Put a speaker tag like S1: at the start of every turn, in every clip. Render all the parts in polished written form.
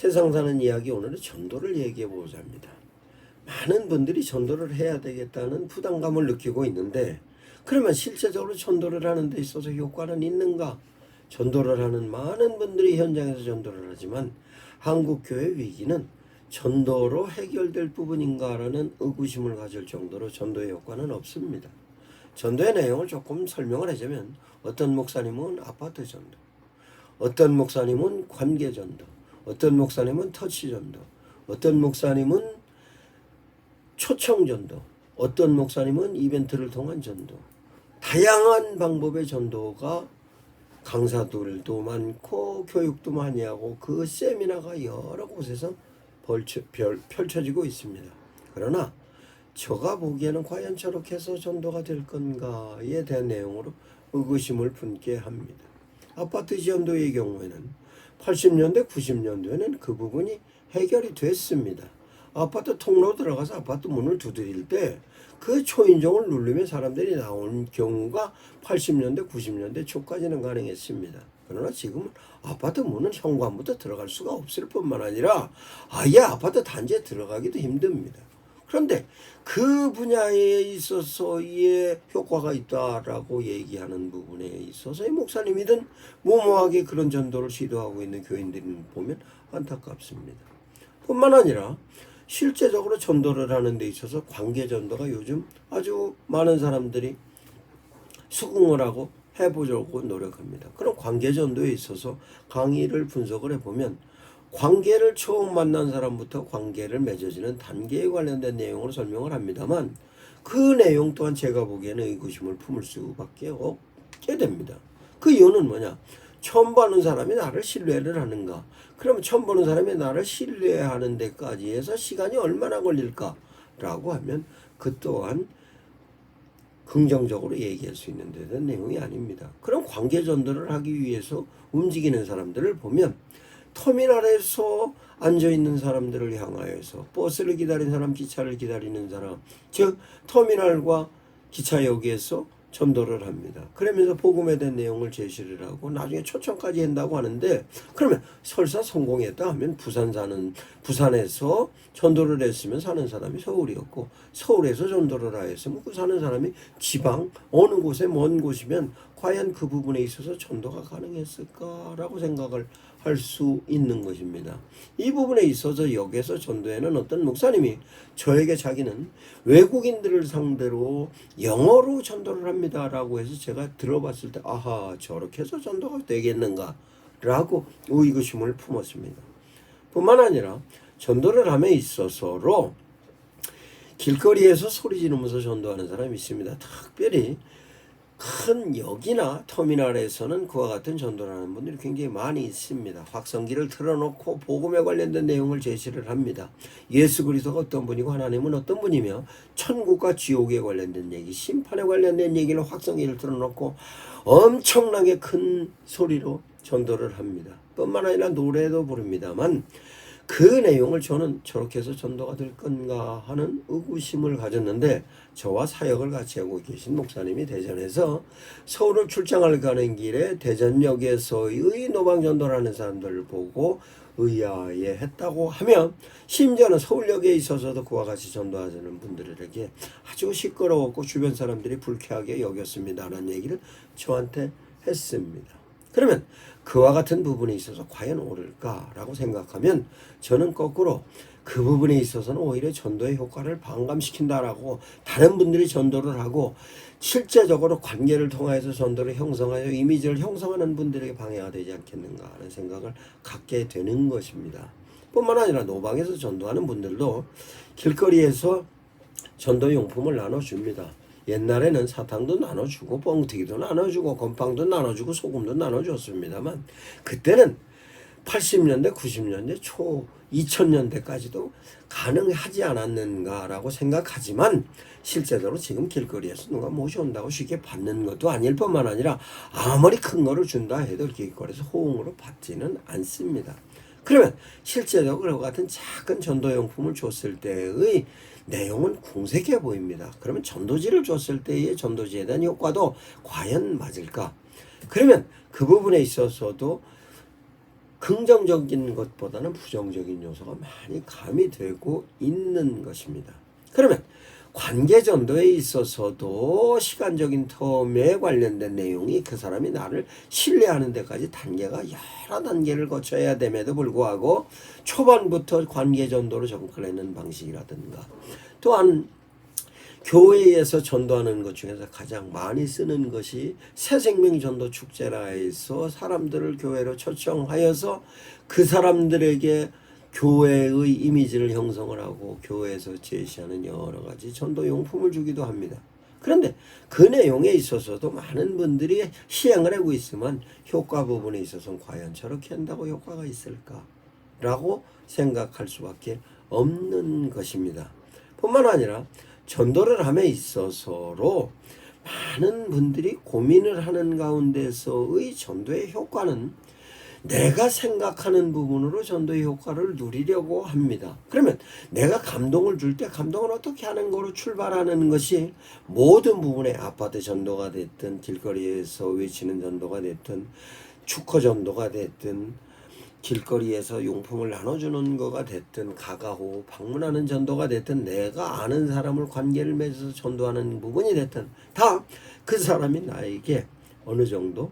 S1: 세상 사는 이야기, 오늘은 전도를 얘기해 보자 합니다. 많은 분들이 전도를 해야 되겠다는 부담감을 느끼고 있는데, 그러면 실제적으로 전도를 하는 데 있어서 효과는 있는가? 전도를 하는 많은 분들이 현장에서 전도를 하지만 한국교회 위기는 전도로 해결될 부분인가라는 의구심을 가질 정도로 전도의 효과는 없습니다. 전도의 내용을 조금 설명을 하자면, 어떤 목사님은 아파트 전도, 어떤 목사님은 관계 전도, 어떤 목사님은 터치 전도, 어떤 목사님은 초청 전도, 어떤 목사님은 이벤트를 통한 전도, 다양한 방법의 전도가 강사들도 많고 교육도 많이 하고 그 세미나가 여러 곳에서 펼쳐지고 있습니다. 그러나 제가 보기에는 과연 저렇게 해서 전도가 될 건가에 대한 내용으로 의구심을 품게 합니다. 아파트 전도의 경우에는 80년대, 90년대에는 그 부분이 해결이 됐습니다. 아파트 통로 들어가서 아파트 문을 두드릴 때 그 초인종을 누르면 사람들이 나오는 경우가 80년대, 90년대 초까지는 가능했습니다. 그러나 지금은 아파트 문은 현관부터 들어갈 수가 없을 뿐만 아니라 아예 아파트 단지에 들어가기도 힘듭니다. 그런데 그 분야에 있어서의 효과가 있다라고 얘기하는 부분에 있어서 목사님이든 무모하게 그런 전도를 시도하고 있는 교인들을 보면 안타깝습니다. 뿐만 아니라 실제적으로 전도를 하는 데 있어서 관계 전도가 요즘 아주 많은 사람들이 수긍을 하고 해보려고 노력합니다. 그럼 관계 전도에 있어서 강의를 분석을 해보면 관계를 처음 만난 사람부터 관계를 맺어지는 단계에 관련된 내용으로 설명을 합니다만, 그 내용 또한 제가 보기에는 의구심을 품을 수밖에 없게 됩니다. 그 이유는 뭐냐? 처음 보는 사람이 나를 신뢰를 하는가? 그러면 처음 보는 사람이 나를 신뢰하는 데까지 해서 시간이 얼마나 걸릴까라고 하면 그 또한 긍정적으로 얘기할 수 있는 데 대한 내용이 아닙니다. 그럼 관계 전도를 하기 위해서 움직이는 사람들을 보면 터미널에서 앉아있는 사람들을 향하여서 버스를 기다리는 사람, 기차를 기다리는 사람, 즉 터미널과 기차역에서 전도를 합니다. 그러면서 복음에 대한 내용을 제시를 하고 나중에 초청까지 한다고 하는데, 그러면 설사 성공했다 하면 부산에서 전도를 했으면 사는 사람이 서울이었고, 서울에서 전도를 하였으면 그 사는 사람이 지방 어느 곳에 먼 곳이면 과연 그 부분에 있어서 전도가 가능했을까라고 생각을 할 수 있는 것입니다. 이 부분에 있어서 여기에서 전도에는 어떤 목사님이 저에게 자기는 외국인들을 상대로 영어로 전도를 합니다라고 해서 제가 들어봤을 때 아하, 저렇게 해서 전도가 되겠는가 라고 의구심을 품었습니다. 뿐만 아니라 전도를 함에 있어서로 길거리에서 소리 지르면서 전도하는 사람이 있습니다. 특별히 큰 역이나 터미널에서는 그와 같은 전도를 하는 분들이 굉장히 많이 있습니다. 확성기를 틀어놓고 복음에 관련된 내용을 제시를 합니다. 예수 그리스도가 어떤 분이고 하나님은 어떤 분이며 천국과 지옥에 관련된 얘기, 심판에 관련된 얘기를 확성기를 틀어놓고 엄청나게 큰 소리로 전도를 합니다. 뿐만 아니라 노래도 부릅니다만 그 내용을 저는 저렇게 해서 전도가 될 건가 하는 의구심을 가졌는데, 저와 사역을 같이 하고 계신 목사님이 대전에서 서울을 출장을 가는 길에 대전역에서의 노방전도를 하는 사람들을 보고 의아해했다고 하면, 심지어는 서울역에 있어서도 그와 같이 전도하는 분들에게 아주 시끄러웠고 주변 사람들이 불쾌하게 여겼습니다라는 얘기를 저한테 했습니다. 그러면 그와 같은 부분에 있어서 과연 옳을까라고 생각하면, 저는 거꾸로 그 부분에 있어서는 오히려 전도의 효과를 반감시킨다라고, 다른 분들이 전도를 하고 실제적으로 관계를 통해서 전도를 형성하여 이미지를 형성하는 분들에게 방해가 되지 않겠는가 하는 생각을 갖게 되는 것입니다. 뿐만 아니라 노방에서 전도하는 분들도 길거리에서 전도용품을 나눠줍니다. 옛날에는 사탕도 나눠주고 뻥튀기도 나눠주고 건빵도 나눠주고 소금도 나눠줬습니다만, 그때는 80년대 90년대 초 2000년대까지도 가능하지 않았는가라고 생각하지만, 실제적으로 지금 길거리에서 누가 모셔온다고 쉽게 받는 것도 아닐 뿐만 아니라 아무리 큰 거를 준다 해도 길거리에서 호응으로 받지는 않습니다. 그러면 실제적으로 그 같은 작은 전도용품을 줬을 때의 내용은 궁색해 보입니다. 그러면 전도지를 줬을 때의 전도지에 대한 효과도 과연 맞을까? 그러면 그 부분에 있어서도 긍정적인 것보다는 부정적인 요소가 많이 가미되고 있는 것입니다. 그러면 관계전도에 있어서도 시간적인 텀에 관련된 내용이 그 사람이 나를 신뢰하는 데까지 단계가 여러 단계를 거쳐야 됨에도 불구하고 초반부터 관계전도로 접근하는 방식이라든가, 또한 교회에서 전도하는 것 중에서 가장 많이 쓰는 것이 새생명전도 축제라 해서 사람들을 교회로 초청하여서 그 사람들에게 교회의 이미지를 형성을 하고 교회에서 제시하는 여러 가지 전도 용품을 주기도 합니다. 그런데 그 내용에 있어서도 많은 분들이 시행을 하고 있으면 효과 부분에 있어서는 과연 저렇게 한다고 효과가 있을까? 라고 생각할 수밖에 없는 것입니다. 뿐만 아니라 전도를 함에 있어서로 많은 분들이 고민을 하는 가운데서의 전도의 효과는 내가 생각하는 부분으로 전도의 효과를 누리려고 합니다. 그러면 내가 감동을 줄 때 감동을 어떻게 하는 거로 출발하는 것이 모든 부분에, 아파트 전도가 됐든 길거리에서 외치는 전도가 됐든 축허 전도가 됐든 길거리에서 용품을 나눠주는 거가 됐든 가가호 방문하는 전도가 됐든 내가 아는 사람을 관계를 맺어서 전도하는 부분이 됐든 다 그 사람이 나에게 어느 정도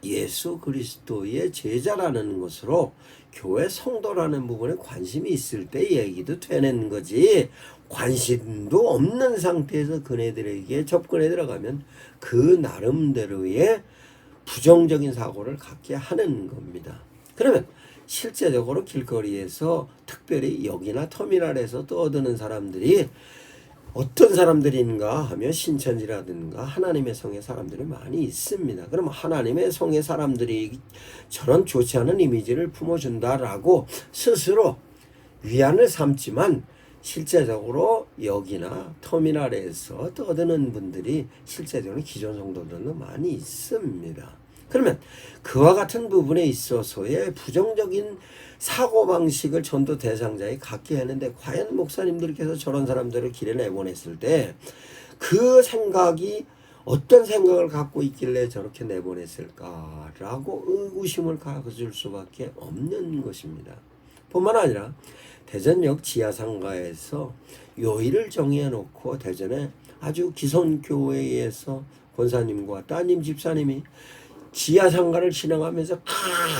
S1: 예수 그리스도의 제자라는 것으로 교회 성도라는 부분에 관심이 있을 때 얘기도 되는 거지, 관심도 없는 상태에서 그네들에게 접근해 들어가면 그 나름대로의 부정적인 사고를 갖게 하는 겁니다. 그러면 실제적으로 길거리에서 특별히 역이나 터미널에서 떠드는 사람들이 어떤 사람들인가 하면 신천지라든가 하나님의 성의 사람들이 많이 있습니다. 그럼 하나님의 성의 사람들이 저런 좋지 않은 이미지를 품어준다라고 스스로 위안을 삼지만 실제적으로 역이나 터미널에서 떠드는 분들이 실제적으로 기존 성도들도 많이 있습니다. 그러면 그와 같은 부분에 있어서의 부정적인 사고방식을 전도 대상자에 갖게 하는데, 과연 목사님들께서 저런 사람들을 길에 내보냈을 때 그 생각이 어떤 생각을 갖고 있길래 저렇게 내보냈을까라고 의구심을 가질 수밖에 없는 것입니다. 뿐만 아니라 대전역 지하상가에서 요일을 정해놓고 대전에 아주 기성교회에서 권사님과 따님 집사님이 지하상가를 진행하면서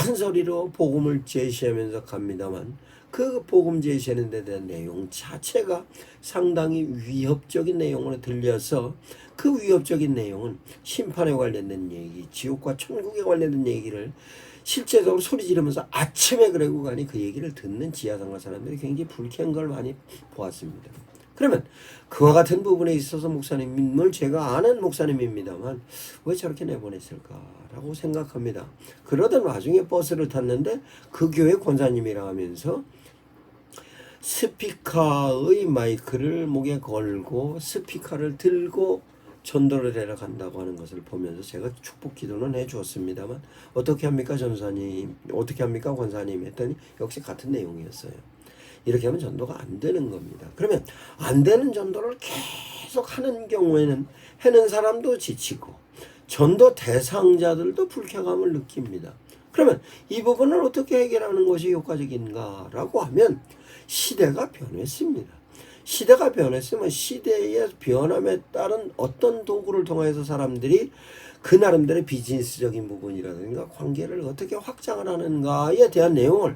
S1: 큰 소리로 복음을 제시하면서 갑니다만 그 복음 제시하는 데 대한 내용 자체가 상당히 위협적인 내용으로 들려서 그 위협적인 내용은 심판에 관련된 얘기, 지옥과 천국에 관련된 얘기를 실제적으로 소리 지르면서 아침에 그러고 가니 그 얘기를 듣는 지하상가 사람들이 굉장히 불쾌한 걸 많이 보았습니다. 그러면 그와 같은 부분에 있어서 목사님을 제가 아는 목사님입니다만 왜 저렇게 내보냈을까라고 생각합니다. 그러던 와중에 버스를 탔는데 그 교회 권사님이라 하면서 스피커의 마이크를 목에 걸고 스피커를 들고 전도를 해러 간다고 하는 것을 보면서 제가 축복 기도는 해주었습니다만 어떻게 합니까 전사님, 어떻게 합니까 권사님 했더니 역시 같은 내용이었어요. 이렇게 하면 전도가 안 되는 겁니다. 그러면 안 되는 전도를 계속 하는 경우에는 하는 사람도 지치고 전도 대상자들도 불쾌감을 느낍니다. 그러면 이 부분을 어떻게 해결하는 것이 효과적인가라고 하면 시대가 변했습니다. 시대가 변했으면 시대의 변함에 따른 어떤 도구를 통해서 사람들이 그 나름대로 비즈니스적인 부분이라든가 관계를 어떻게 확장을 하는가에 대한 내용을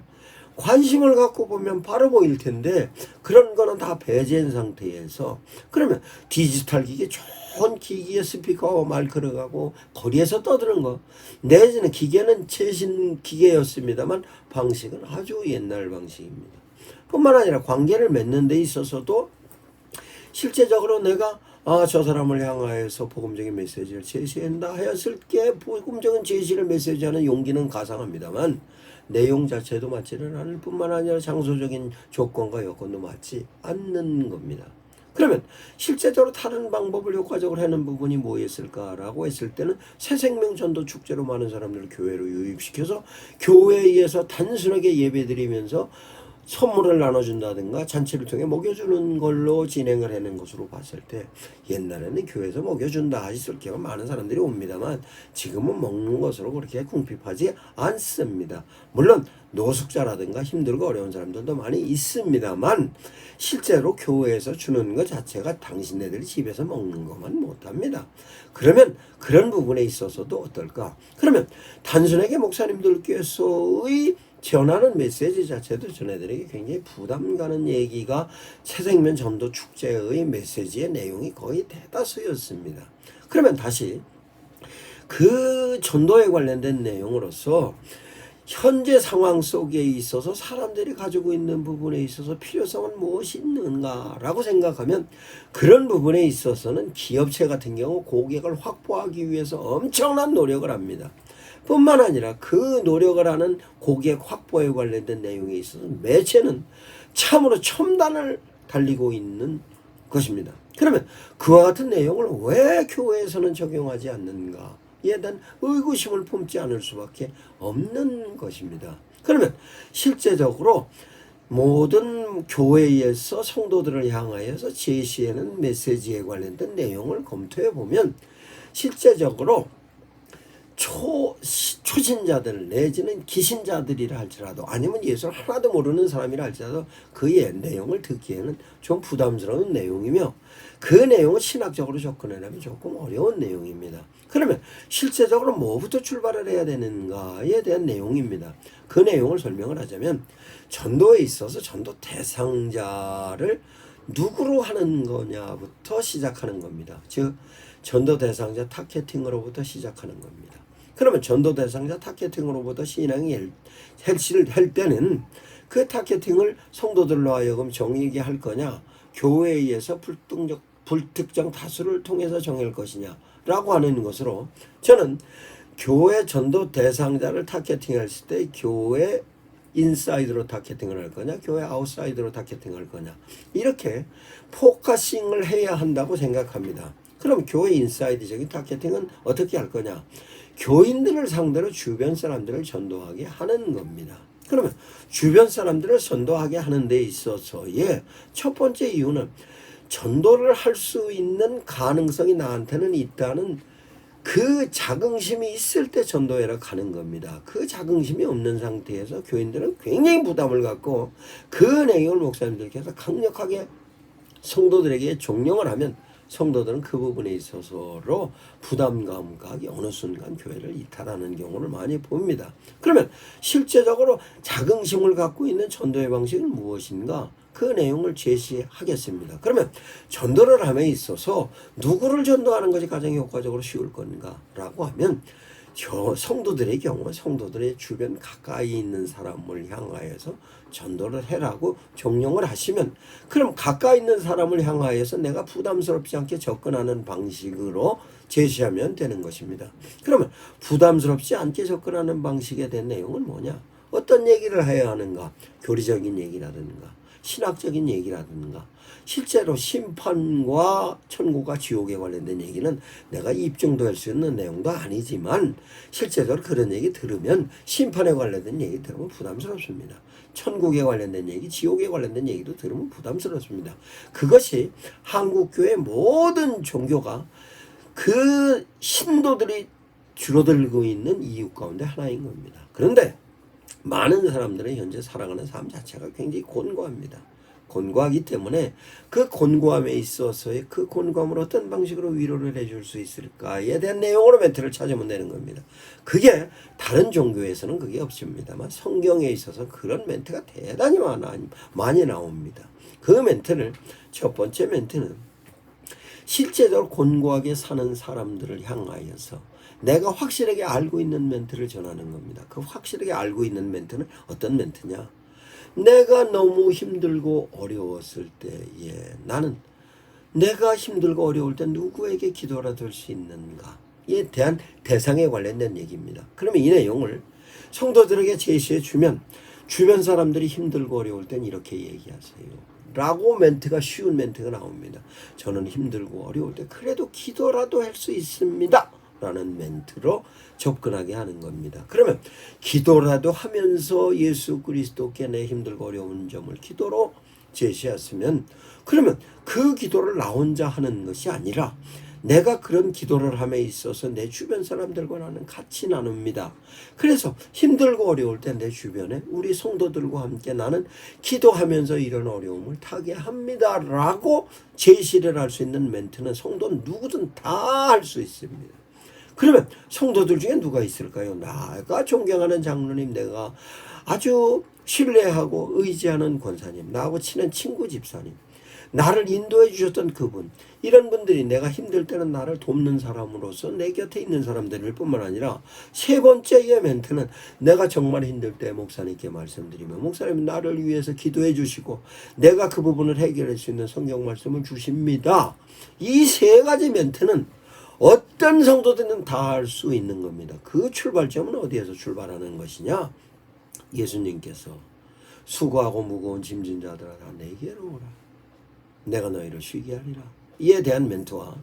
S1: 관심을 갖고 보면 바로 보일 텐데 그런 거는 다 배제한 상태에서, 그러면 디지털 기기, 좋은 기기에 스피커와 마이크를 가고 거리에서 떠드는 거, 내지는 기계는 최신 기계였습니다만 방식은 아주 옛날 방식입니다. 뿐만 아니라 관계를 맺는 데 있어서도 실제적으로 내가 저 사람을 향하여서 복음적인 메시지를 제시한다 하였을 때 복음적인 제시를 메시지하는 용기는 가상합니다만 내용 자체도 맞지는 않을 뿐만 아니라 장소적인 조건과 여건도 맞지 않는 겁니다. 그러면 실제적으로 다른 방법을 효과적으로 하는 부분이 뭐였을까라고 했을 때는 새생명 전도 축제로 많은 사람들을 교회로 유입시켜서 교회에서 단순하게 예배드리면서 선물을 나눠준다든가 잔치를 통해 먹여주는 걸로 진행을 하는 것으로 봤을 때 옛날에는 교회에서 먹여준다 하실 경우 많은 사람들이 옵니다만 지금은 먹는 것으로 그렇게 궁핍하지 않습니다. 물론 노숙자라든가 힘들고 어려운 사람들도 많이 있습니다만 실제로 교회에서 주는 것 자체가 당신네들이 집에서 먹는 것만 못합니다. 그러면 그런 부분에 있어서도 어떨까? 그러면 단순하게 목사님들께서의 전하는 메시지 자체도 전해들에게 굉장히 부담 가는 얘기가 새생명 전도 축제의 메시지의 내용이 거의 대다수였습니다. 그러면 다시 그 전도에 관련된 내용으로서 현재 상황 속에 있어서 사람들이 가지고 있는 부분에 있어서 필요성은 무엇이 있는가라고 생각하면 그런 부분에 있어서는 기업체 같은 경우 고객을 확보하기 위해서 엄청난 노력을 합니다. 뿐만 아니라 그 노력을 하는 고객 확보에 관련된 내용에 있어서 매체는 참으로 첨단을 달리고 있는 것입니다. 그러면 그와 같은 내용을 왜 교회에서는 적용하지 않는가에 대한 의구심을 품지 않을 수밖에 없는 것입니다. 그러면 실제적으로 모든 교회에서 성도들을 향하여서 제시하는 메시지에 관련된 내용을 검토해 보면 실제적으로 초신자들 내지는 기신자들이라 할지라도 아니면 예수를 하나도 모르는 사람이라 할지라도 그의 내용을 듣기에는 좀 부담스러운 내용이며 그 내용을 신학적으로 접근하려면 조금 어려운 내용입니다. 그러면 실제적으로 뭐부터 출발을 해야 되는가에 대한 내용입니다. 그 내용을 설명을 하자면 전도에 있어서 전도 대상자를 누구로 하는 거냐부터 시작하는 겁니다. 즉 전도 대상자 타겟팅으로부터 시작하는 겁니다. 그러면 전도 대상자 타겟팅으로부터 신앙이 헬시를 할 때는 그 타겟팅을 성도들로 하여금 정의하게 할 거냐 교회에서 불특정 다수를 통해서 정할 것이냐 라고 하는 것으로 저는 교회 전도 대상자를 타겟팅했을 때 교회 인사이드로 타겟팅을 할 거냐 교회 아웃사이드로 타겟팅을 할 거냐 이렇게 포커싱을 해야 한다고 생각합니다. 그럼 교회 인사이드적인 타겟팅은 어떻게 할 거냐? 교인들을 상대로 주변 사람들을 전도하게 하는 겁니다. 그러면 주변 사람들을 전도하게 하는 데 있어서의 첫 번째 이유는 전도를 할 수 있는 가능성이 나한테는 있다는 그 자긍심이 있을 때 전도회를 가는 겁니다. 그 자긍심이 없는 상태에서 교인들은 굉장히 부담을 갖고 그 내용을 목사님들께서 강력하게 성도들에게 종용을 하면 성도들은 그 부분에 있어서로 부담감과 어느 순간 교회를 이탈하는 경우를 많이 봅니다. 그러면 실제적으로 자긍심을 갖고 있는 전도의 방식은 무엇인가? 그 내용을 제시하겠습니다. 그러면 전도를 함에 있어서 누구를 전도하는 것이 가장 효과적으로 쉬울 건가? 라고 하면 성도들의 경우 성도들의 주변 가까이 있는 사람을 향하여서 전도를 해라고 종용을 하시면 그럼 가까이 있는 사람을 향하여서 내가 부담스럽지 않게 접근하는 방식으로 제시하면 되는 것입니다. 그러면 부담스럽지 않게 접근하는 방식에 대한 내용은 뭐냐? 어떤 얘기를 해야 하는가? 교리적인 얘기라든가 신학적인 얘기라든가 실제로 심판과 천국과 지옥에 관련된 얘기는 내가 입증도 할 수 있는 내용도 아니지만 실제적으로 그런 얘기 들으면 심판에 관련된 얘기 들으면 부담스럽습니다. 천국에 관련된 얘기, 지옥에 관련된 얘기도 들으면 부담스럽습니다. 그것이 한국교회 모든 종교가 그 신도들이 줄어들고 있는 이유 가운데 하나인 겁니다. 그런데 많은 사람들은 현재 살아가는 삶 자체가 굉장히 곤고합니다. 곤고하기 때문에 그 곤고함에 있어서의 그 곤고함을 어떤 방식으로 위로를 해줄 수 있을까에 대한 내용으로 멘트를 찾으면 되는 겁니다. 그게 다른 종교에서는 그게 없습니다만 성경에 있어서 그런 멘트가 대단히 많이 나옵니다. 그 멘트를 첫 번째 멘트는 실제적으로 곤고하게 사는 사람들을 향하여서 내가 확실하게 알고 있는 멘트를 전하는 겁니다. 그 확실하게 알고 있는 멘트는 어떤 멘트냐? 내가 너무 힘들고 어려웠을 때에 나는 내가 힘들고 어려울 때 누구에게 기도라도 할 수 있는가에 대한 대상에 관련된 얘기입니다. 그러면 이 내용을 성도들에게 제시해 주면 주변 사람들이 힘들고 어려울 땐 이렇게 얘기하세요. 라고 멘트가 쉬운 멘트가 나옵니다. 저는 힘들고 어려울 때 그래도 기도라도 할 수 있습니다. 라는 멘트로 접근하게 하는 겁니다. 그러면 기도라도 하면서 예수 그리스도께 내 힘들고 어려운 점을 기도로 제시했으면, 그러면 그 기도를 나 혼자 하는 것이 아니라 내가 그런 기도를 함에 있어서 내 주변 사람들과 나는 같이 나눕니다. 그래서 힘들고 어려울 때 내 주변에 우리 성도들과 함께 나는 기도하면서 이런 어려움을 타게 합니다 라고 제시를 할 수 있는 멘트는 성도 누구든 다 할 수 있습니다. 그러면 성도들 중에 누가 있을까요? 내가 존경하는 장로님, 내가 아주 신뢰하고 의지하는 권사님, 나하고 친한 친구 집사님, 나를 인도해 주셨던 그분, 이런 분들이 내가 힘들 때는 나를 돕는 사람으로서 내 곁에 있는 사람들일 뿐만 아니라, 세 번째의 멘트는 내가 정말 힘들 때 목사님께 말씀드리면 목사님 나를 위해서 기도해 주시고 내가 그 부분을 해결할 수 있는 성경 말씀을 주십니다. 이 세 가지 멘트는 어떤 성도들은 다 할 수 있는 겁니다. 그 출발점은 어디에서 출발하는 것이냐? 예수님께서 수고하고 무거운 짐진 자들아 다 내게로 오라, 내가 너희를 쉬게 하리라. 이에 대한 멘트와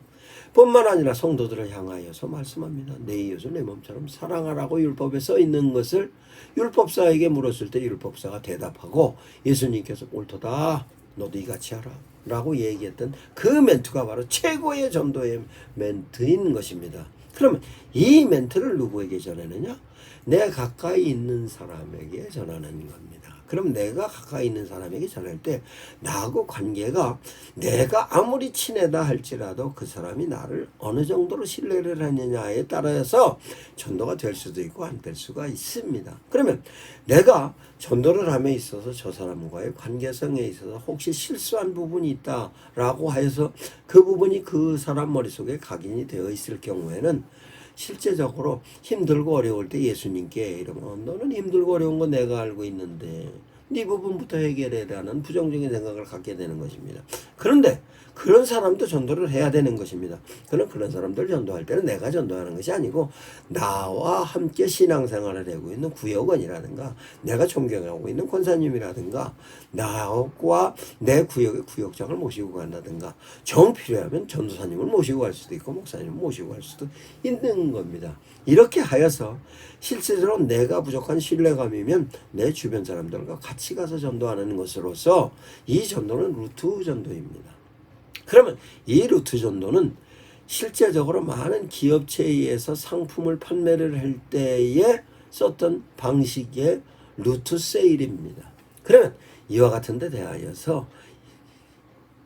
S1: 뿐만 아니라 성도들을 향하여서 말씀합니다. 내 이웃을 내 몸처럼 사랑하라고 율법에 써 있는 것을 율법사에게 물었을 때 율법사가 대답하고 예수님께서 옳도다, 너도 이같이 하라 라고 얘기했던 그 멘트가 바로 최고의 전도의 멘트인 것입니다. 그러면 이 멘트를 누구에게 전하느냐? 내 가까이 있는 사람에게 전하는 겁니다. 그럼 내가 가까이 있는 사람에게 전할 때 나하고 관계가, 내가 아무리 친하다 할지라도 그 사람이 나를 어느 정도로 신뢰를 하느냐에 따라서 전도가 될 수도 있고 안 될 수가 있습니다. 그러면 내가 전도를 함에 있어서 저 사람과의 관계성에 있어서 혹시 실수한 부분이 있다라고 해서 그 부분이 그 사람 머릿속에 각인이 되어 있을 경우에는 실제적으로 힘들고 어려울 때 예수님께 이러면 너는 힘들고 어려운 거 내가 알고 있는데 네 부분부터 해결해라는 부정적인 생각을 갖게 되는 것입니다. 그런데 그런 사람도 전도를 해야 되는 것입니다. 그런 사람들 전도할 때는 내가 전도하는 것이 아니고 나와 함께 신앙생활을 하고 있는 구역원이라든가 내가 존경하고 있는 권사님이라든가 나와 내 구역의 구역장을 모시고 간다든가 정 필요하면 전도사님을 모시고 갈 수도 있고 목사님을 모시고 갈 수도 있는 겁니다. 이렇게 하여서 실제로 내가 부족한 신뢰감이면 내 주변 사람들과 같이 가서 전도하는 것으로서 이 전도는 루트 전도입니다. 그러면 이 루트 전도는 실제적으로 많은 기업체에 의해서 상품을 판매를 할 때에 썼던 방식의 루트 세일입니다. 그러면 이와 같은 데 대하여서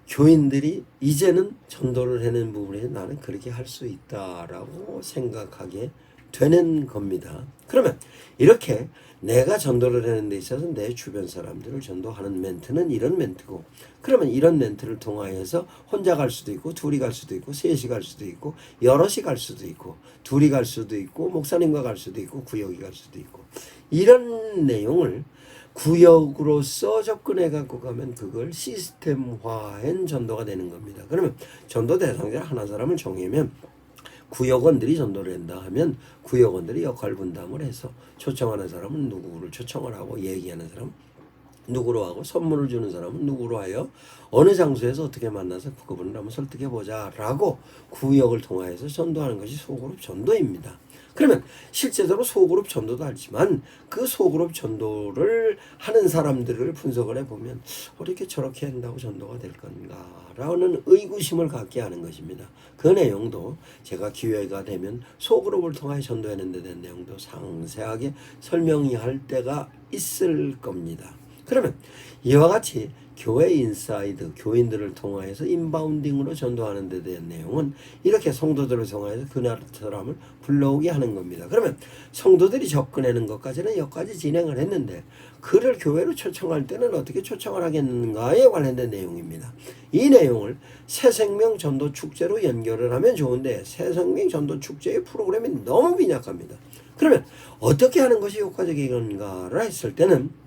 S1: 교인들이 이제는 전도를 해낸 부분에 나는 그렇게 할 수 있다라고 생각하게 되는 겁니다. 그러면 이렇게 내가 전도를 하는 데 있어서 내 주변 사람들을 전도하는 멘트는 이런 멘트고, 그러면 이런 멘트를 통하여서 혼자 갈 수도 있고 둘이 갈 수도 있고 셋이 갈 수도 있고 여럿이 갈 수도 있고 둘이 갈 수도 있고 목사님과 갈 수도 있고 구역이 갈 수도 있고, 이런 내용을 구역으로서 접근해 갖고 가면 그걸 시스템화한 전도가 되는 겁니다. 그러면 전도 대상자 하나 사람을 정하면 구역원들이 전도를 한다 하면 구역원들이 역할 분담을 해서 초청하는 사람은 누구를 초청을 하고 얘기하는 사람은 누구로 하고 선물을 주는 사람은 누구로 하여 어느 장소에서 어떻게 만나서 그분을 한번 설득해 보자 라고 구역을 통하여서 전도하는 것이 소그룹 전도입니다. 그러면 실제적으로 소그룹 전도도 하지만 그 소그룹 전도를 하는 사람들을 분석을 해보면 어떻게 저렇게 한다고 전도가 될 건가 라는 의구심을 갖게 하는 것입니다. 그 내용도 제가 기회가 되면 소그룹을 통하여 전도하는 데 대한 내용도 상세하게 설명이 할 때가 있을 겁니다. 그러면 이와 같이 교회 인사이드, 교인들을 통하여서 인바운딩으로 전도하는 데 대한 내용은 이렇게 성도들을 통하여서 그 사람을 불러오게 하는 겁니다. 그러면 성도들이 접근하는 것까지는 여기까지 진행을 했는데 그를 교회로 초청할 때는 어떻게 초청을 하겠는가에 관련된 내용입니다. 이 내용을 새생명 전도 축제로 연결을 하면 좋은데 새생명 전도 축제의 프로그램이 너무 빈약합니다. 그러면 어떻게 하는 것이 효과적인가를 했을 때는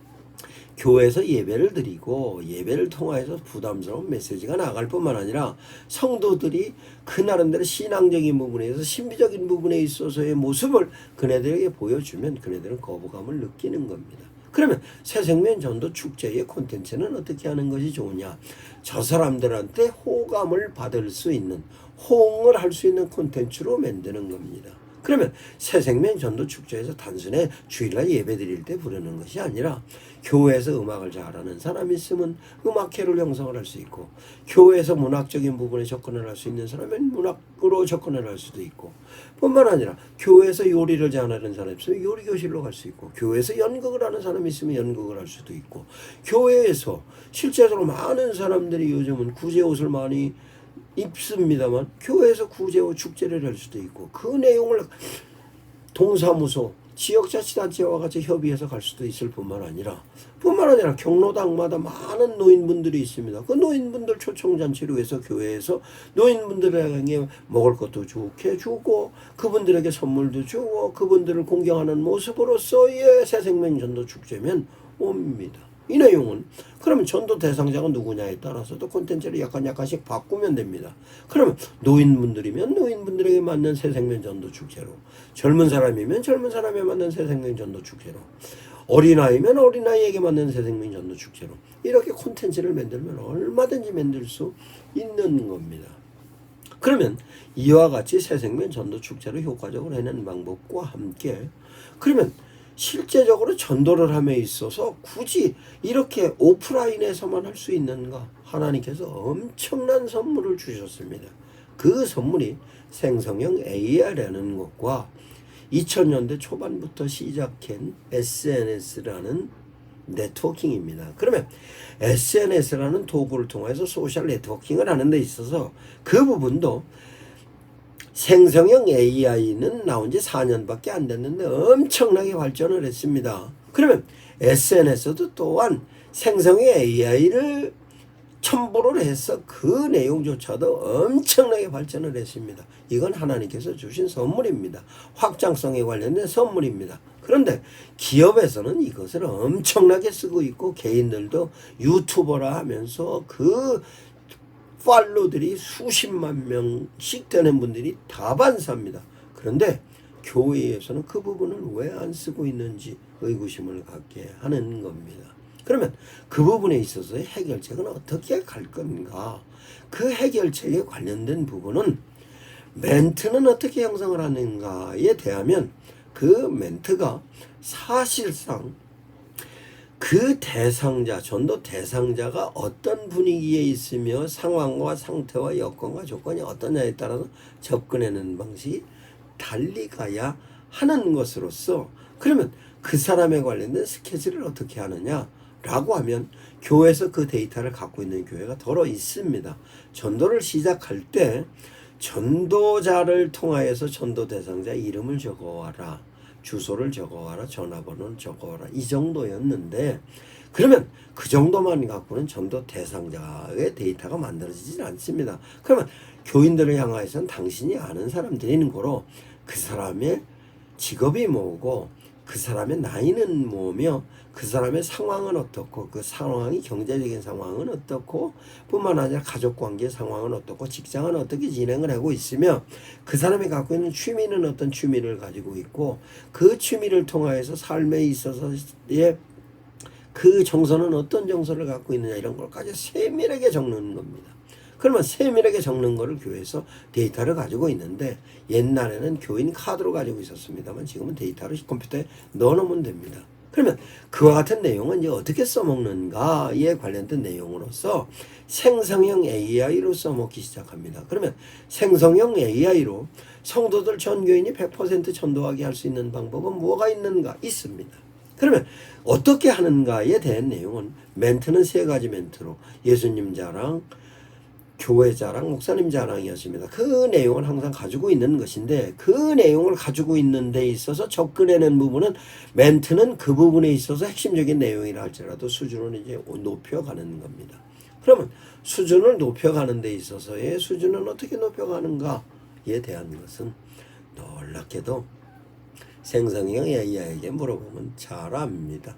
S1: 교회에서 예배를 드리고 예배를 통해서 부담스러운 메시지가 나갈 뿐만 아니라 성도들이 그 나름대로 신앙적인 부분에서 신비적인 부분에 있어서의 모습을 그네들에게 보여주면 그네들은 거부감을 느끼는 겁니다. 그러면 새생명 전도 축제의 콘텐츠는 어떻게 하는 것이 좋으냐? 저 사람들한테 호감을 받을 수 있는, 호응을 할 수 있는 콘텐츠로 만드는 겁니다. 그러면 새생명 전도 축제에서 단순히 주일날 예배 드릴 때 부르는 것이 아니라 교회에서 음악을 잘하는 사람이 있으면 음악회를 형성을 할 수 있고, 교회에서 문학적인 부분에 접근을 할 수 있는 사람은 문학으로 접근을 할 수도 있고, 뿐만 아니라 교회에서 요리를 잘하는 사람이 있으면 요리교실로 갈 수 있고, 교회에서 연극을 하는 사람이 있으면 연극을 할 수도 있고, 교회에서 실제적으로 많은 사람들이 요즘은 구제옷을 많이 입습니다만 교회에서 구제옷 축제를 할 수도 있고, 그 내용을 동사무소, 지역자치단체와 같이 협의해서 갈 수도 있을 뿐만 아니라 경로당마다 많은 노인분들이 있습니다. 그 노인분들 초청잔치로 해서 교회에서 노인분들에게 먹을 것도 좋게 주고, 그분들에게 선물도 주고, 그분들을 공경하는 모습으로서의 새생명 전도 축제면 옵니다. 이 내용은 그러면 전도 대상자가 누구냐에 따라서도 콘텐츠를 약간씩 바꾸면 됩니다. 그러면 노인분들이면 노인분들에게 맞는 새생명 전도 축제로, 젊은 사람이면 젊은 사람에 맞는 새생명 전도 축제로, 어린아이면 어린아이에게 맞는 새생명 전도 축제로, 이렇게 콘텐츠를 만들면 얼마든지 만들 수 있는 겁니다. 그러면 이와 같이 새생명 전도 축제를 효과적으로 해내는 방법과 함께, 그러면 실제적으로 전도를 함에 있어서 굳이 이렇게 오프라인에서만 할 수 있는가? 하나님께서 엄청난 선물을 주셨습니다. 그 선물이 생성형 AI라는 것과 2000년대 초반부터 시작한 SNS라는 네트워킹입니다. 그러면 SNS라는 도구를 통해서 소셜 네트워킹을 하는 데 있어서 그 부분도 생성형 AI는 나온 지 4년밖에 안 됐는데 엄청나게 발전을 했습니다. 그러면 SNS도 또한 생성형 AI를 첨부를 해서 그 내용조차도 엄청나게 발전을 했습니다. 이건 하나님께서 주신 선물입니다. 확장성에 관련된 선물입니다. 그런데 기업에서는 이것을 엄청나게 쓰고 있고, 개인들도 유튜버라 하면서 그 팔로들이 수십만 명씩 되는 분들이 다반사입니다. 그런데 교회에서는 그 부분을 왜 안 쓰고 있는지 의구심을 갖게 하는 겁니다. 그러면 그 부분에 있어서의 해결책은 어떻게 갈 건가? 그 해결책에 관련된 부분은 멘트는 어떻게 형성을 하는가에 대하면, 그 멘트가 사실상 그 대상자, 전도 대상자가 어떤 분위기에 있으며 상황과 상태와 여건과 조건이 어떠냐에 따라서 접근하는 방식이 달리 가야 하는 것으로서, 그러면 그 사람에 관련된 스케줄을 어떻게 하느냐라고 하면 교회에서 그 데이터를 갖고 있는 교회가 더러 있습니다. 전도를 시작할 때 전도자를 통하여서 전도 대상자 이름을 적어와라, 주소를 적어와라, 전화번호를 적어와라, 이 정도였는데, 그러면 그 정도만 갖고는 전도 대상자의 데이터가 만들어지지 않습니다. 그러면 교인들을 향하여서는 당신이 아는 사람들이 있는 거로 그 사람의 직업이 뭐고, 그 사람의 나이는 뭐며, 그 사람의 상황은 어떻고, 그 상황이 경제적인 상황은 어떻고, 뿐만 아니라 가족관계 상황은 어떻고, 직장은 어떻게 진행을 하고 있으며, 그 사람이 갖고 있는 취미는 어떤 취미를 가지고 있고, 그 취미를 통하여서 삶에 있어서의 그 정서는 어떤 정서를 갖고 있느냐, 이런 걸까지 세밀하게 적는 겁니다. 그러면 세밀하게 적는 거를 교회에서 데이터를 가지고 있는데, 옛날에는 교인 카드로 가지고 있었습니다만 지금은 데이터를 컴퓨터에 넣어놓으면 됩니다. 그러면 그와 같은 내용은 이제 어떻게 써먹는가에 관련된 내용으로서 생성형 AI로 써먹기 시작합니다. 그러면 생성형 AI로 성도들 전교인이 100% 전도하게 할 수 있는 방법은 뭐가 있는가? 있습니다. 그러면 어떻게 하는가에 대한 내용은 멘트는 3가지 멘트로, 예수님 자랑, 교회 자랑, 목사님 자랑이었습니다. 그 내용을 항상 가지고 있는 것인데, 그 내용을 가지고 있는 데 있어서 접근해낸 부분은, 멘트는 그 부분에 있어서 핵심적인 내용이라 할지라도 수준을 이제 높여가는 겁니다. 그러면 수준을 높여가는 데 있어서의 수준은 어떻게 높여가는가에 대한 것은 놀랍게도 생성형 AI에게 물어보면 잘합니다.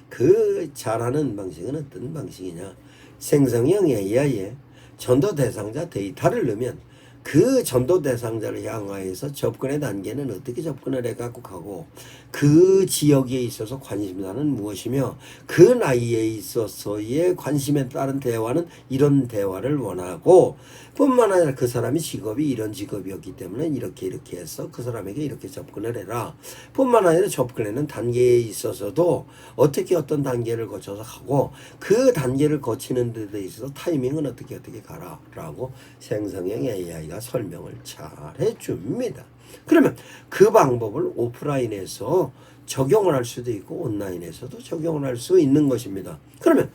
S1: 그 잘하는 방식은 어떤 방식이냐? 생성형 AI에 전도 대상자 데이터를 넣으면 그 전도 대상자를 향하여서 접근의 단계는 어떻게 접근을 해갖고 가고 그 지역에 있어서 관심사는 무엇이며 그 나이에 있어서의 관심에 따른 대화는 이런 대화를 원하고 뿐만 아니라 그 사람이 직업이 이런 직업이었기 때문에 이렇게 해서 그 사람에게 이렇게 접근을 해라. 뿐만 아니라 접근하는 단계에 있어서도 어떻게 어떤 단계를 거쳐서 가고 그 단계를 거치는 데 있어서 타이밍은 어떻게 가라 라고 생성형 AI가 설명을 잘 해줍니다. 그러면 그 방법을 오프라인에서 적용을 할 수도 있고 온라인에서도 적용을 할 수 있는 것입니다. 그러면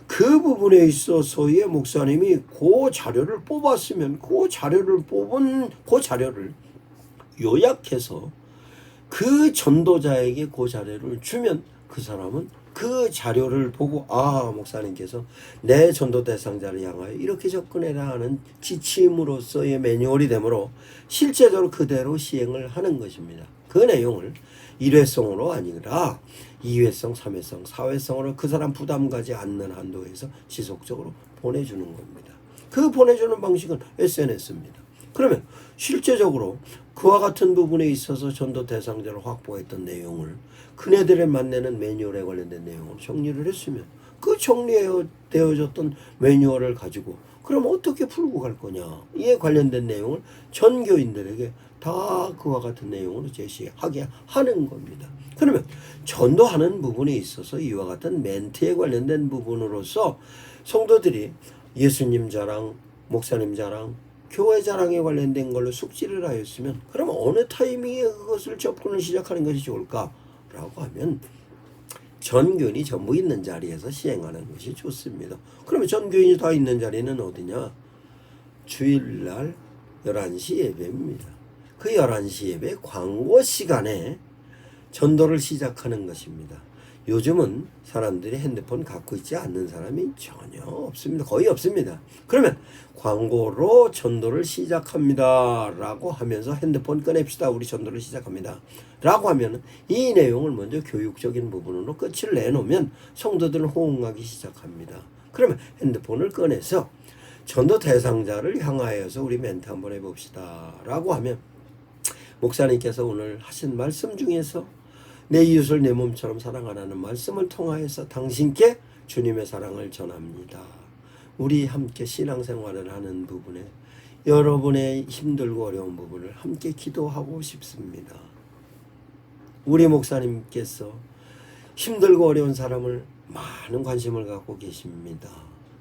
S1: 그 부분에 있어서의 목사님이 그 자료를 뽑았으면 그 자료를 요약해서 그 전도자에게 그 자료를 주면 그 사람은 그 자료를 보고 목사님께서 내 전도 대상자를 향하여 이렇게 접근해라 하는 지침으로서의 매뉴얼이 되므로 실제적으로 그대로 시행을 하는 것입니다. 그 내용을 일회성으로 아니라 2회성, 3회성, 4회성으로 그 사람 부담 가지 않는 한도에서 지속적으로 보내주는 겁니다. 그 보내주는 방식은 SNS입니다. 그러면 실제적으로 그와 같은 부분에 있어서 전도 대상자를 확보했던 내용을 그네들의 만나는 매뉴얼에 관련된 내용을 정리를 했으면 그 정리되어졌던 매뉴얼을 가지고 그럼 어떻게 풀고 갈 거냐 이에 관련된 내용을 전 교인들에게 다 그와 같은 내용으로 제시하게 하는 겁니다. 그러면 전도하는 부분에 있어서 이와 같은 멘트에 관련된 부분으로서 성도들이 예수님 자랑, 목사님 자랑, 교회 자랑에 관련된 걸로 숙지를 하였으면 그러면 어느 타이밍에 그것을 접근을 시작하는 것이 좋을까라고 하면 전 교인이 전부 있는 자리에서 시행하는 것이 좋습니다. 그러면 전 교인이 다 있는 자리는 어디냐? 주일날 11시 예배입니다. 그 11시 예배 광고 시간에 전도를 시작하는 것입니다. 요즘은 사람들이 핸드폰 갖고 있지 않는 사람이 전혀 없습니다. 거의 없습니다. 그러면 광고로 전도를 시작합니다 라고 하면서 핸드폰 꺼냅시다. 우리 전도를 시작합니다 라고 하면 이 내용을 먼저 교육적인 부분으로 끝을 내놓으면 성도들은 호응하기 시작합니다. 그러면 핸드폰을 꺼내서 전도 대상자를 향하여서 우리 멘트 한번 해봅시다 라고 하면 목사님께서 오늘 하신 말씀 중에서 내 이웃을 내 몸처럼 사랑하라는 말씀을 통하여서 당신께 주님의 사랑을 전합니다. 우리 함께 신앙생활을 하는 부분에 여러분의 힘들고 어려운 부분을 함께 기도하고 싶습니다. 우리 목사님께서 힘들고 어려운 사람을 많은 관심을 갖고 계십니다.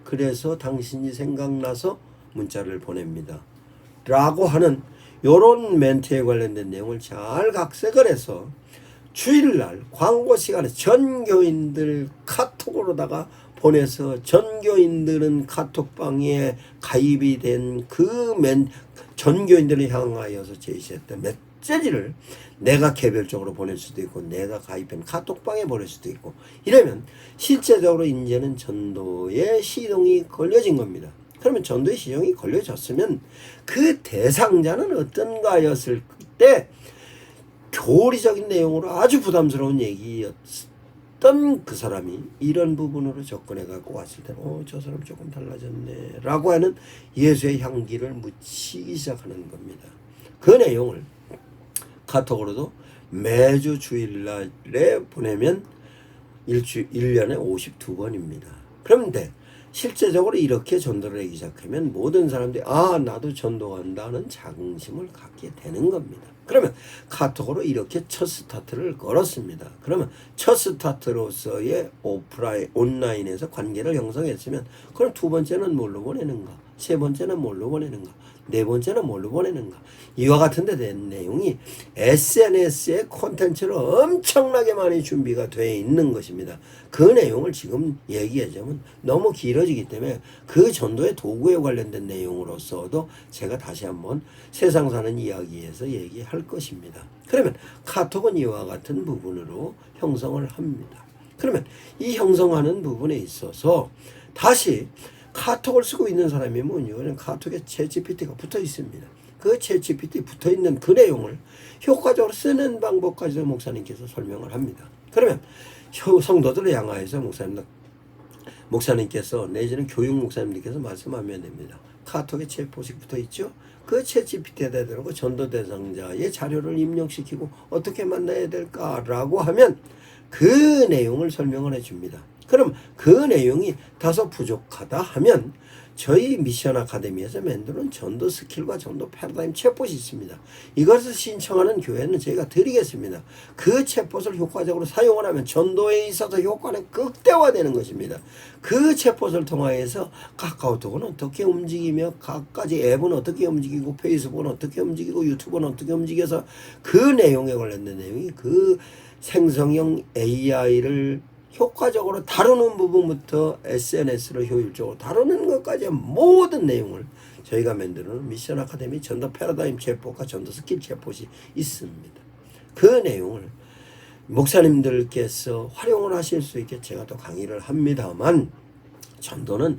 S1: 그래서 당신이 생각나서 문자를 보냅니다. 라고 하는 이런 멘트에 관련된 내용을 잘 각색을 해서 주일날 광고 시간에 전교인들 카톡으로다가 보내서 전교인들은 카톡방에 가입이 된 그 전교인들을 향하여서 제시했던 메시지를 내가 개별적으로 보낼 수도 있고 내가 가입한 카톡방에 보낼 수도 있고 이러면 실제적으로 이제는 전도의 시동이 걸려진 겁니다. 그러면 전도의 시동이 걸려졌으면 그 대상자는 어떤가였을 때 교리적인 내용으로 아주 부담스러운 얘기였던 그 사람이 이런 부분으로 접근해 갖고 왔을 때 저 사람 조금 달라졌네 라고 하는 예수의 향기를 묻히기 시작하는 겁니다. 그 내용을 카톡으로도 매주 주일날에 보내면 1년에 52번입니다. 그런데 실제적으로 이렇게 전도를 하기 시작하면 모든 사람들이 나도 전도한다는 자긍심을 갖게 되는 겁니다. 그러면 카톡으로 이렇게 첫 스타트를 걸었습니다. 그러면 첫 스타트로서의 온라인에서 관계를 형성했으면 그럼 두 번째는 뭘로 보내는가? 세 번째는 뭘로 보내는가? 네 번째는 뭘로 보내는가? 이와 같은 데 된 내용이 SNS의 콘텐츠로 엄청나게 많이 준비가 되어 있는 것입니다. 그 내용을 지금 얘기하자면 너무 길어지기 때문에 그 전도의 도구에 관련된 내용으로서도 제가 다시 한번 세상 사는 이야기에서 얘기할 것입니다. 그러면 카톡은 이와 같은 부분으로 형성을 합니다. 그러면 이 형성하는 부분에 있어서 다시 카톡을 쓰고 있는 사람이 뭐냐? 카톡에 챗GPT가 붙어 있습니다. 그 챗GPT 붙어 있는 그 내용을 효과적으로 쓰는 방법까지 목사님께서 설명을 합니다. 그러면 성도들을 향하여서 목사님께서 내지는 교육 목사님들께서 말씀하면 됩니다. 카톡에 챗봇이 붙어 있죠. 그 챗 GPT에다 대고 전도 대상자의 자료를 입력시키고 어떻게 만나야 될까라고 하면 그 내용을 설명을 해줍니다. 그럼 그 내용이 다소 부족하다 하면 저희 미션 아카데미에서 만드는 전도 스킬과 전도 패러다임 챗봇이 있습니다. 이것을 신청하는 교회는 저희가 드리겠습니다. 그 챗봇을 효과적으로 사용을 하면 전도에 있어서 효과는 극대화되는 것입니다. 그 챗봇을 통하여서 카카오톡은 어떻게 움직이며 각가지 앱은 어떻게 움직이고 페이스북은 어떻게 움직이고 유튜브는 어떻게 움직여서 그 내용에 관련된 내용이 그 생성형 AI를 효과적으로 다루는 부분부터 SNS로 효율적으로 다루는 것까지 모든 내용을 저희가 만드는 미션 아카데미 전도 패러다임 챗봇과 전도 스킬 챗봇이 있습니다. 그 내용을 목사님들께서 활용을 하실 수 있게 제가 또 강의를 합니다만 전도는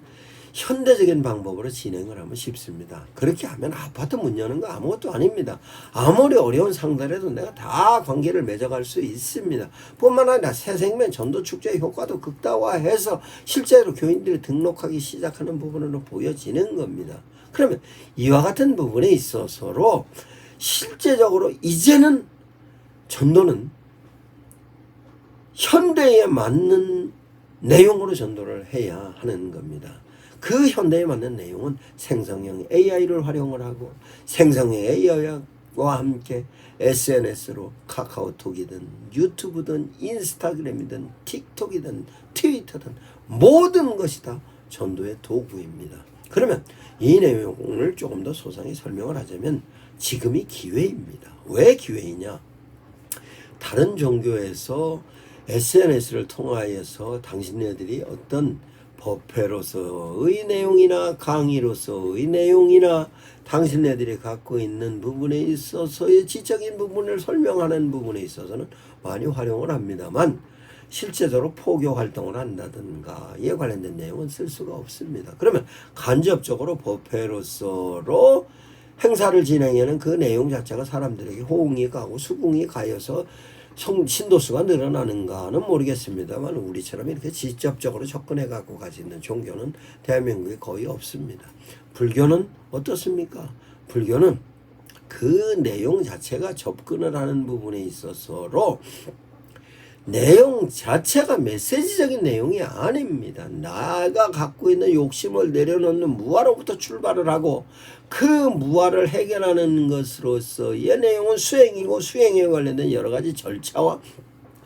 S1: 현대적인 방법으로 진행을 하면 쉽습니다. 그렇게 하면 아파트 문 여는 거 아무것도 아닙니다. 아무리 어려운 상대라도 내가 다 관계를 맺어갈 수 있습니다. 뿐만 아니라 새생명 전도축제의 효과도 극다화해서 실제로 교인들이 등록하기 시작하는 부분으로 보여지는 겁니다. 그러면 이와 같은 부분에 있어서로 실제적으로 이제는 전도는 현대에 맞는 내용으로 전도를 해야 하는 겁니다. 그 현대에 맞는 내용은 생성형 AI를 활용을 하고 생성형 AI와 함께 SNS로 카카오톡이든 유튜브든 인스타그램이든 틱톡이든 트위터든 모든 것이 다 전도의 도구입니다. 그러면 이 내용을 조금 더 소상히 설명을 하자면 지금이 기회입니다. 왜 기회이냐? 다른 종교에서 SNS를 통하여서 당신네들이 어떤 법회로서의 내용이나 강의로서의 내용이나 당신네들이 갖고 있는 부분에 있어서의 지적인 부분을 설명하는 부분에 있어서는 많이 활용을 합니다만 실제적으로 포교 활동을 한다든가 이에 관련된 내용은 쓸 수가 없습니다. 그러면 간접적으로 법회로서로 행사를 진행하는 그 내용 자체가 사람들에게 호응이 가고 수긍이 가여서 신도수가 늘어나는가는 모르겠습니다만 우리처럼 이렇게 직접적으로 접근해 갖고 가지는 종교는 대한민국에 거의 없습니다. 불교는 어떻습니까? 불교는 그 내용 자체가 접근을 하는 부분에 있어서로 내용 자체가 메시지적인 내용이 아닙니다. 나가 갖고 있는 욕심을 내려놓는 무아로부터 출발을 하고 그 무아를 해결하는 것으로서의 내용은 수행이고 수행에 관련된 여러 가지 절차와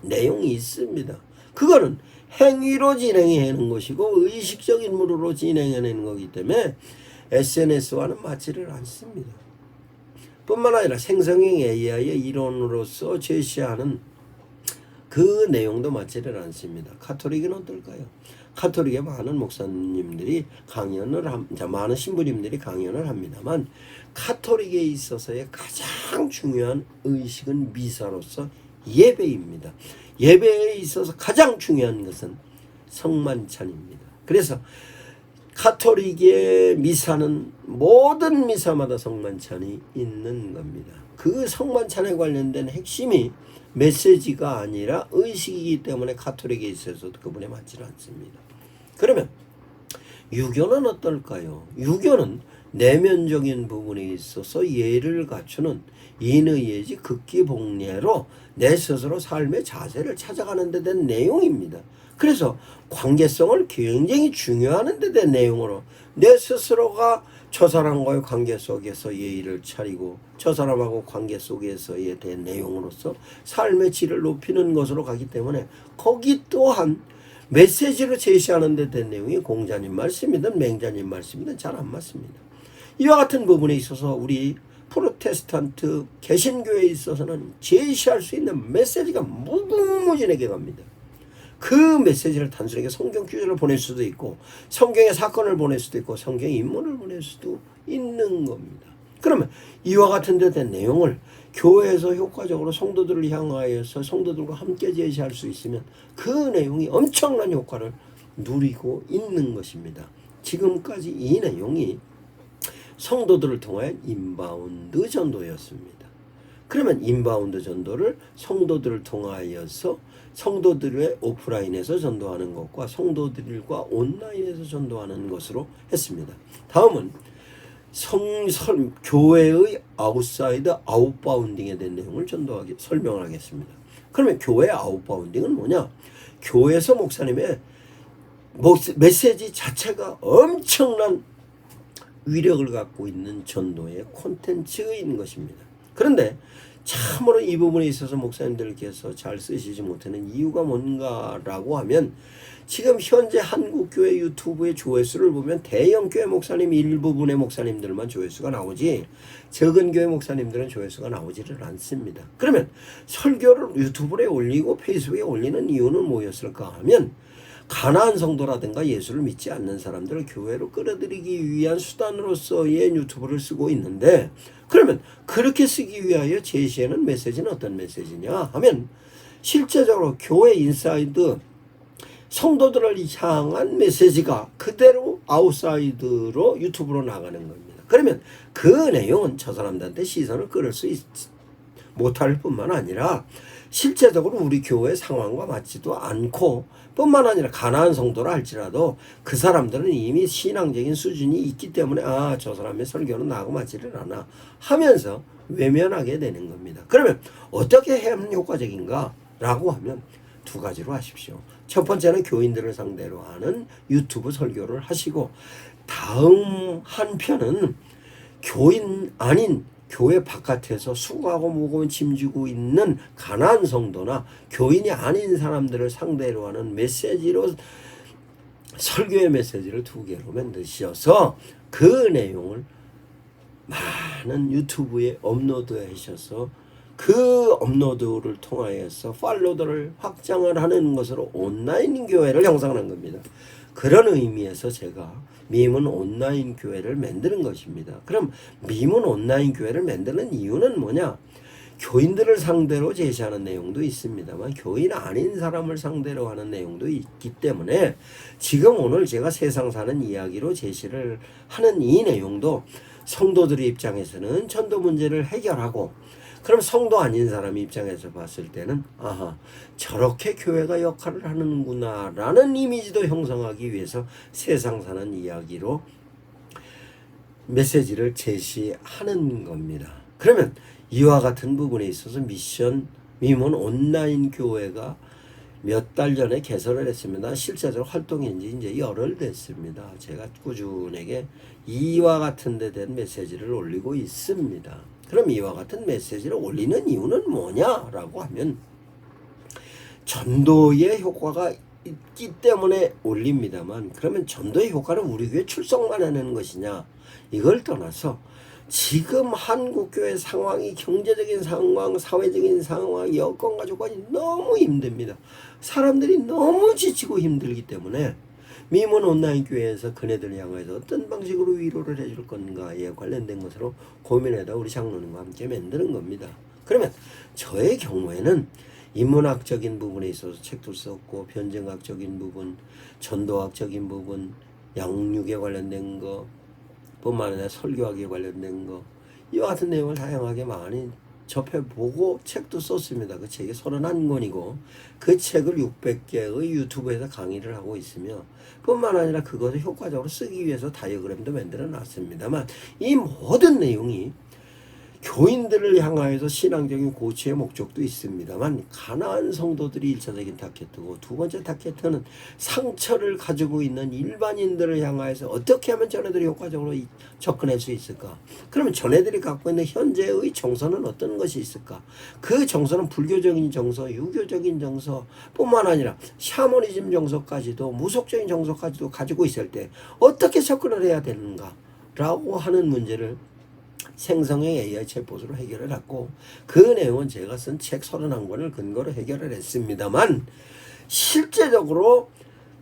S1: 내용이 있습니다. 그거는 행위로 진행하는 것이고 의식적인 무료로 진행하는 거기 때문에 SNS와는 맞지를 않습니다. 뿐만 아니라 생성형 AI의 이론으로서 제시하는 그 내용도 맞지를 않습니다. 카톨릭은 어떨까요? 카톨릭의 많은 목사님들이 많은 신부님들이 강연을 합니다만 카톨릭에 있어서의 가장 중요한 의식은 미사로서 예배입니다. 예배에 있어서 가장 중요한 것은 성만찬입니다. 그래서 카톨릭의 미사는 모든 미사마다 성만찬이 있는 겁니다. 그 성만찬에 관련된 핵심이 메시지가 아니라 의식이기 때문에 카톨릭에 있어서 그분에 맞지는 않습니다. 그러면 유교는 어떨까요? 유교는 내면적인 부분에 있어서 예를 갖추는 인의예지 극기복례로 내 스스로 삶의 자세를 찾아가는 데 대한 내용입니다. 그래서 관계성을 굉장히 중요한 데 대한 내용으로 내 스스로가 저 사람과의 관계 속에서 예의를 차리고 저 사람하고 관계 속에서에 대한 내용으로서 삶의 질을 높이는 것으로 가기 때문에 거기 또한 메시지로 제시하는 데 대한 내용이 공자님 말씀이든 맹자님 말씀이든 잘 안 맞습니다. 이와 같은 부분에 있어서 우리 프로테스탄트 개신교에 있어서는 제시할 수 있는 메시지가 무궁무진하게 갑니다. 그 메시지를 단순하게 성경 구절을 보낼 수도 있고 성경의 사건을 보낼 수도 있고 성경의 인물을 보낼 수도 있는 겁니다. 그러면 이와 같은 데 대한 내용을 교회에서 효과적으로 성도들을 향하여서 성도들과 함께 제시할 수 있으면 그 내용이 엄청난 효과를 누리고 있는 것입니다. 지금까지 이 내용이 성도들을 통한 인바운드 전도였습니다. 그러면 인바운드 전도를 성도들을 통하여서 성도들의 오프라인에서 전도하는 것과 성도들과 온라인에서 전도하는 것으로 했습니다. 다음은 교회의 아웃사이드 아웃바운딩에 대한 내용을 설명을 하겠습니다. 그러면 교회 아웃바운딩은 뭐냐? 교회에서 목사님의 메시지 자체가 엄청난 위력을 갖고 있는 전도의 콘텐츠인 것입니다. 그런데 참으로 이 부분에 있어서 목사님들께서 잘 쓰시지 못하는 이유가 뭔가라고 하면, 지금 현재 한국교회 유튜브의 조회수를 보면 대형 교회 목사님 일부분의 목사님들만 조회수가 나오지, 적은 교회 목사님들은 조회수가 나오지를 않습니다. 그러면 설교를 유튜브에 올리고 페이스북에 올리는 이유는 뭐였을까 하면, 가난한 성도라든가 예수를 믿지 않는 사람들을 교회로 끌어들이기 위한 수단으로서의 유튜브를 쓰고 있는데, 그러면 그렇게 쓰기 위하여 제시하는 메시지는 어떤 메시지냐 하면, 실제적으로 교회 인사이드 성도들을 향한 메시지가 그대로 아웃사이드로 유튜브로 나가는 겁니다. 그러면 그 내용은 저 사람들한테 시선을 끌을 수 못할 뿐만 아니라 실제적으로 우리 교회 상황과 맞지도 않고, 뿐만 아니라 가난한 성도라 할지라도 그 사람들은 이미 신앙적인 수준이 있기 때문에 저 사람의 설교는 나하고 맞지를 않아 하면서 외면하게 되는 겁니다. 그러면 어떻게 하면 효과적인가 라고 하면 두 가지로 하십시오. 첫 번째는 교인들을 상대로 하는 유튜브 설교를 하시고, 다음 한 편은 교인 아닌 교회 바깥에서 수고하고 무거운 짐 지고 있는 가난한 성도나 교인이 아닌 사람들을 상대로 하는 메시지로, 설교의 메시지를 두 개로 만드셔서 그 내용을 많은 유튜브에 업로드 하셔서 그 업로드를 통하여서 팔로더를 확장을 하는 것으로 온라인 교회를 형성하는 겁니다. 그런 의미에서 제가 미문 온라인 교회를 만드는 것입니다. 그럼 미문 온라인 교회를 만드는 이유는 뭐냐? 교인들을 상대로 제시하는 내용도 있습니다만 교인 아닌 사람을 상대로 하는 내용도 있기 때문에, 지금 오늘 제가 세상 사는 이야기로 제시를 하는 이 내용도 성도들의 입장에서는 전도 문제를 해결하고, 그럼 성도 아닌 사람 입장에서 봤을 때는 저렇게 교회가 역할을 하는구나 라는 이미지도 형성하기 위해서 세상 사는 이야기로 메시지를 제시하는 겁니다. 그러면 이와 같은 부분에 있어서 미문 온라인 교회가 몇 달 전에 개설을 했습니다. 실제적으로 활동한 지 이제 열흘 됐습니다. 제가 꾸준하게 이와 같은 데 대한 메시지를 올리고 있습니다. 그럼 이와 같은 메시지를 올리는 이유는 뭐냐라고 하면, 전도의 효과가 있기 때문에 올립니다만, 그러면 전도의 효과는 우리 교회 출석만 하는 것이냐, 이걸 떠나서 지금 한국교회 상황이, 경제적인 상황, 사회적인 상황, 여건 가족관이 너무 힘듭니다. 사람들이 너무 지치고 힘들기 때문에 미문 온라인 교회에서 그네들 향해서 어떤 방식으로 위로를 해줄 건가에 관련된 것으로 고민하다 우리 장로님과 함께 만드는 겁니다. 그러면 저의 경우에는 인문학적인 부분에 있어서 책도 썼고, 변증학적인 부분, 전도학적인 부분, 양육에 관련된 거 뿐만 아니라 설교학에 관련된 거, 이와 같은 내용을 다양하게 많이 접해보고 책도 썼습니다. 그 책이 31권이고 그 책을 600개의 유튜브에서 강의를 하고 있으며, 뿐만 아니라 그것을 효과적으로 쓰기 위해서 다이어그램도 만들어 놨습니다만, 이 모든 내용이 교인들을 향하여서 신앙적인 고치의 목적도 있습니다만, 가난한 성도들이 1차적인 타겟이고, 두 번째 타겟은 상처를 가지고 있는 일반인들을 향하여서 어떻게 하면 전애들이 효과적으로 접근할 수 있을까? 그러면 전애들이 갖고 있는 현재의 정서는 어떤 것이 있을까? 그 정서는 불교적인 정서, 유교적인 정서 뿐만 아니라 샤머니즘 정서까지도, 무속적인 정서까지도 가지고 있을 때 어떻게 접근을 해야 되는가? 라고 하는 문제를 생성형 AI 챗봇으로 해결을 했고, 그 내용은 제가 쓴 책 31권을 근거로 해결을 했습니다만, 실제적으로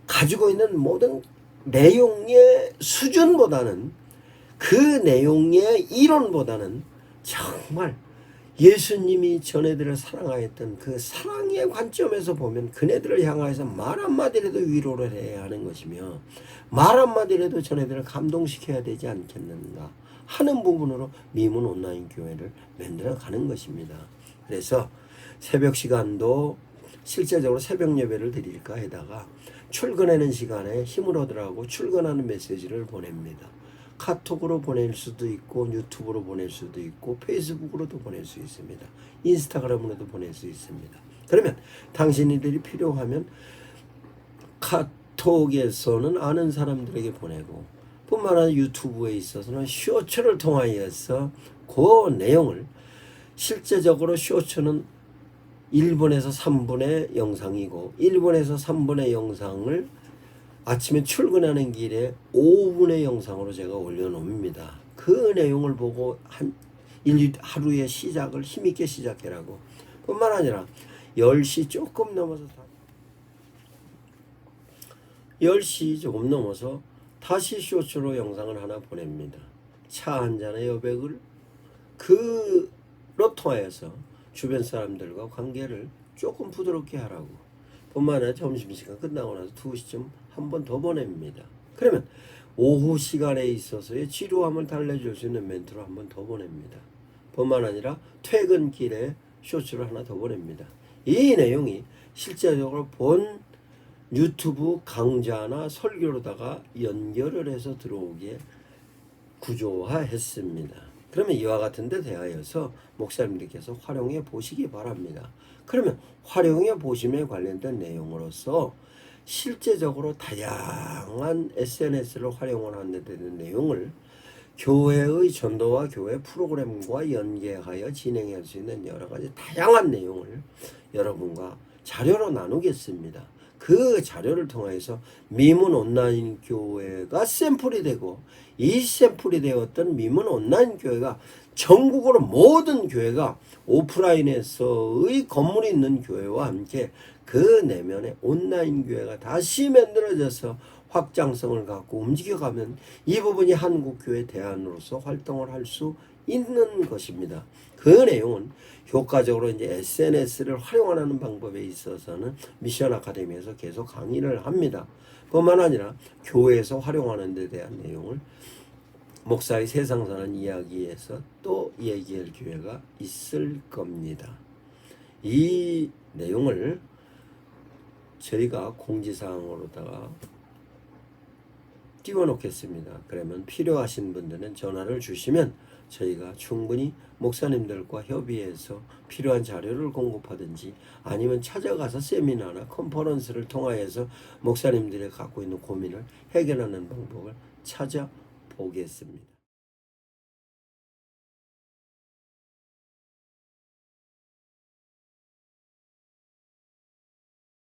S1: 가지고 있는 모든 내용의 수준보다는, 그 내용의 이론보다는 정말 예수님이 전애들을 사랑하였던 그 사랑의 관점에서 보면 그네들을 향하여서 말 한마디라도 위로를 해야 하는 것이며, 말 한마디라도 전애들을 감동시켜야 되지 않겠는가 하는 부분으로 미문 온라인 교회를 만들어 가는 것입니다. 그래서 새벽 시간도 실제적으로 새벽 예배를 드릴까 해다가 출근하는 시간에 힘을 얻으라고 출근하는 메시지를 보냅니다. 카톡으로 보낼 수도 있고 유튜브로 보낼 수도 있고 페이스북으로도 보낼 수 있습니다. 인스타그램으로도 보낼 수 있습니다. 그러면 당신들이 필요하면 카톡에서는 아는 사람들에게 보내고 뿐만 아니라 유튜브에 있어서는 쇼츠를 통하여서 그 내용을 실제적으로 쇼츠는 1분에서 3분의 영상이고 1분에서 3분의 영상을 아침에 출근하는 길에 5분의 영상으로 제가 올려놓습니다. 그 내용을 보고 하루의 시작을 힘있게 시작해라고 뿐만 아니라 10시 조금 넘어서 10시 조금 넘어서 다시 쇼츠로 영상을 하나 보냅니다. 차 한 잔의 여백을 그로 통하여서 주변 사람들과 관계를 조금 부드럽게 하라고 뿐만 아니라 점심시간 끝나고 나서 2시쯤 한 번 더 보냅니다. 그러면 오후 시간에 있어서의 지루함을 달래줄 수 있는 멘트로 한 번 더 보냅니다. 뿐만 아니라 퇴근길에 쇼츠를 하나 더 보냅니다. 이 내용이 실제적으로 본 유튜브 강좌나 설교로다가 연결을 해서 들어오게 구조화했습니다. 그러면 이와 같은 데 대하여서 목사님들께서 활용해 보시기 바랍니다. 그러면 활용해 보심에 관련된 내용으로서 실제적으로 다양한 SNS를 활용하는 데 되는 내용을 교회의 전도와 교회 프로그램과 연계하여 진행할 수 있는 여러 가지 다양한 내용을 여러분과 자료로 나누겠습니다. 그 자료를 통해서 미문 온라인 교회가 샘플이 되고 이 샘플이 되었던 미문 온라인 교회가 전국으로 모든 교회가 오프라인에서의 건물이 있는 교회와 함께 그 내면에 온라인 교회가 다시 만들어져서 확장성을 갖고 움직여가면 이 부분이 한국교회 대안으로서 활동을 할 수 있는 것입니다. 그 내용은 효과적으로 이제 SNS를 활용하는 방법에 있어서는 미션 아카데미에서 계속 강의를 합니다. 뿐만 아니라 교회에서 활용하는 데 대한 내용을 목사의 세상 사는 이야기에서 또 얘기할 기회가 있을 겁니다. 이 내용을 저희가 공지사항으로다가 띄워놓겠습니다. 그러면 필요하신 분들은 전화를 주시면 저희가 충분히 목사님들과 협의해서 필요한 자료를 공급하든지 아니면 찾아가서 세미나나 컨퍼런스를 통하여서 목사님들이 갖고 있는 고민을 해결하는 방법을 찾아보겠습니다.